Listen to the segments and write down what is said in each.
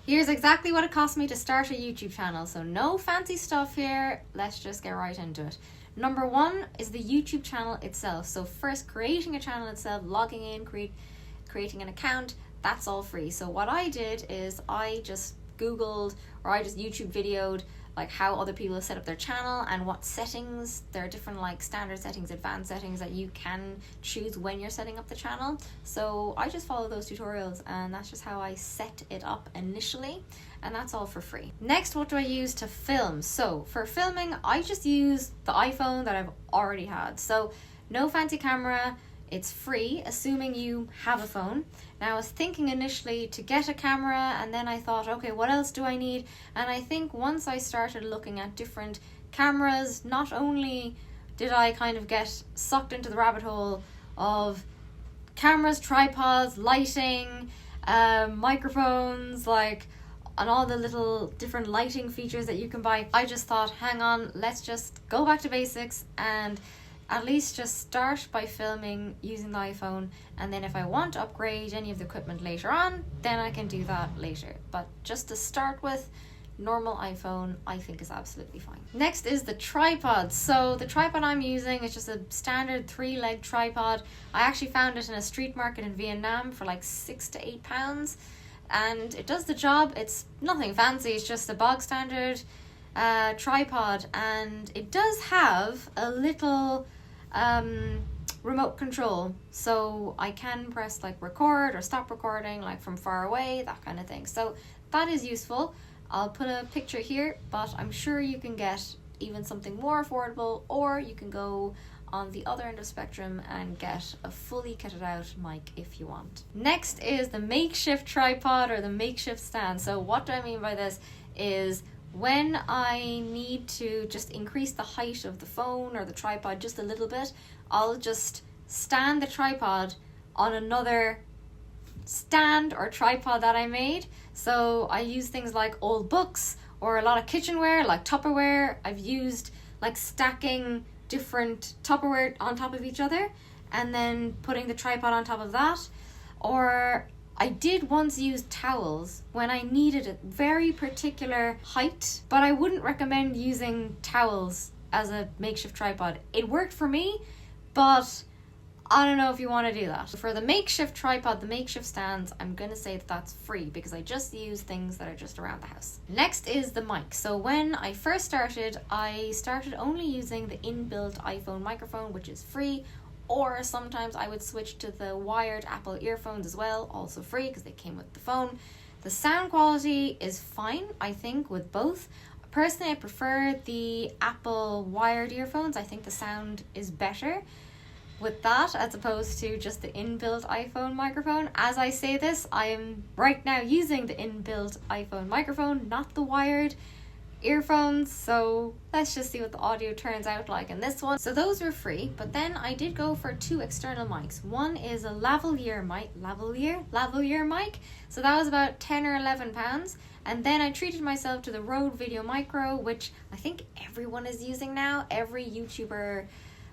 Here's exactly what it cost me to start a YouTube channel. So no fancy stuff here. Let's just get right into it. Number one is the YouTube channel itself. So first, creating a channel itself, logging in, creating an account, that's all free. So what I did is I just Googled, or I just YouTube videoed like how other people have set up their channel and what settings. There are different like standard settings, advanced settings that you can choose when you're setting up the channel. So I just follow those tutorials, and that's just how I set it up initially, and that's all for free. Next, what do I use to film? So for filming, I just use the iPhone that I've already had. So no fancy camera. It's free, assuming you have a phone. Now, I was thinking initially to get a camera, and then I thought, okay, what else do I need? And I think once I started looking at different cameras, not only did I kind of get sucked into the rabbit hole of cameras, tripods, lighting, microphones, like, and all the little different lighting features that you can buy. I just thought, hang on, let's just go back to basics and at least just start by filming using the iPhone, and then if I want to upgrade any of the equipment later on, then I can do that later. But just to start with, normal iPhone I think is absolutely fine. Next is the tripod. So the tripod I'm using is just a standard 3-leg tripod. I actually found it in a street market in Vietnam for like £6 to £8, and it does the job. It's nothing fancy, it's just a bog standard tripod, and it does have a little remote control, so I can press like record or stop recording like from far away, that kind of thing. So that is useful. I'll put a picture here, but I'm sure you can get even something more affordable, or you can go on the other end of the spectrum and get a fully kitted out mic if you want. Next is the makeshift tripod or the makeshift stand. So what do I mean by this is when I need to just increase the height of the phone or the tripod just a little bit, I'll just stand the tripod on another stand or tripod that I made. So I use things like old books or a lot of kitchenware like Tupperware. I've used like stacking different Tupperware on top of each other and then putting the tripod on top of that. Or I did once use towels when I needed a very particular height, but I wouldn't recommend using towels as a makeshift tripod. It worked for me, but I don't know if you want to do that. For the makeshift tripod, the makeshift stands, I'm going to say that that's free because I just use things that are just around the house. Next is the mic. So when I first started, I started only using the inbuilt iPhone microphone, which is free. Or sometimes I would switch to the wired Apple earphones as well, also free because they came with the phone. The sound quality is fine, I think, with both. Personally, I prefer the Apple wired earphones. I think the sound is better with that as opposed to just the inbuilt iPhone microphone. As I say this, I am right now using the inbuilt iPhone microphone, not the wired earphones, so let's just see what the audio turns out like in this one. So those were free, but then I did go for 2 external mics. One is a lavalier mic, so that was about £10 or £11, and then I treated myself to the Rode Video Micro, which I think everyone is using now. Every YouTuber,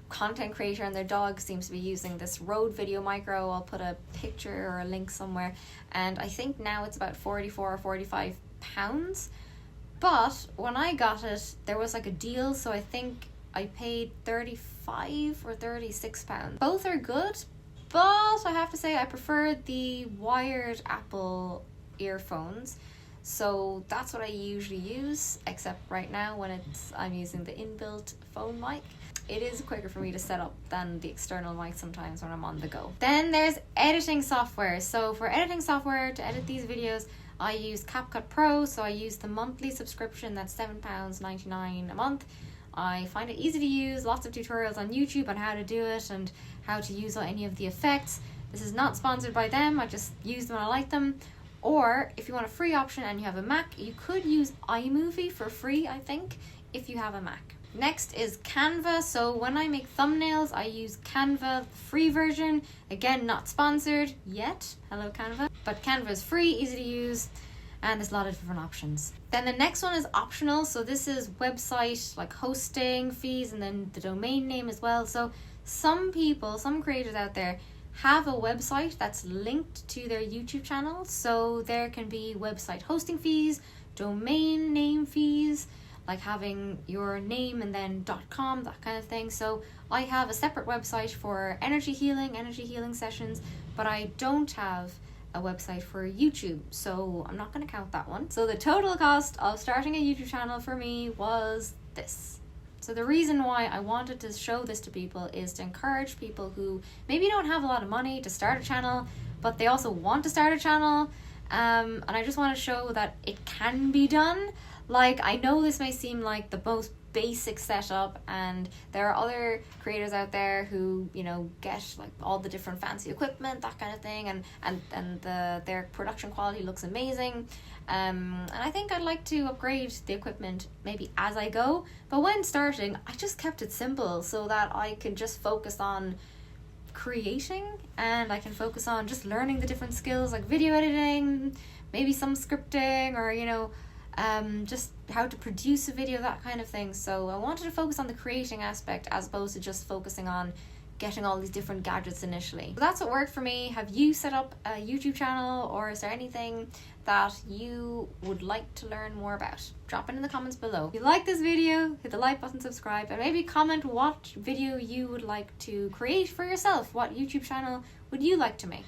content creator and their dog seems to be using this Rode Video Micro. I'll put a picture or a link somewhere, and I think now it's about £44 or £45. But when I got it, there was like a deal, so I think I paid £35 or £36. Both are good, but I have to say I prefer the wired Apple earphones. So that's what I usually use, except right now when I'm using the inbuilt phone mic. It is quicker for me to set up than the external mic sometimes when I'm on the go. Then there's editing software. So for editing software to edit these videos, I use CapCut Pro, so I use the monthly subscription. That's £7.99 a month. I find it easy to use, lots of tutorials on YouTube on how to do it and how to use any of the effects. This is not sponsored by them, I just use them when I like them. Or if you want a free option and you have a Mac, you could use iMovie for free, I think, if you have a Mac. Next is Canva. So when I make thumbnails, I use Canva, the free version. Again, not sponsored yet. Hello, Canva. But Canva is free, easy to use, and there's a lot of different options. Then the next one is optional. So this is website, like hosting fees, and then the domain name as well. So some people, some creators out there have a website that's linked to their YouTube channel. So there can be website hosting fees, domain name fees, like having your name and then .com, that kind of thing. So I have a separate website for energy healing sessions, but I don't have a website for YouTube, so I'm not going to count that one. So the total cost of starting a YouTube channel for me was this. So the reason why I wanted to show this to people is to encourage people who maybe don't have a lot of money to start a channel, but they also want to start a channel. And I just want to show that it can be done. Like, I know this may seem like the most basic setup, and there are other creators out there who, you know, get like all the different fancy equipment, that kind of thing, and their production quality looks amazing. And I think I'd like to upgrade the equipment maybe as I go, but when starting I just kept it simple so that I can just focus on creating, and I can focus on just learning the different skills like video editing, maybe some scripting, or you know, just how to produce a video, that kind of thing. So I wanted to focus on the creating aspect as opposed to just focusing on getting all these different gadgets initially. So that's what worked for me. Have you set up a YouTube channel, or is there anything that you would like to learn more about? Drop it in the comments below. If you like this video, hit the like button, subscribe, and maybe comment what video you would like to create for yourself. What YouTube channel would you like to make?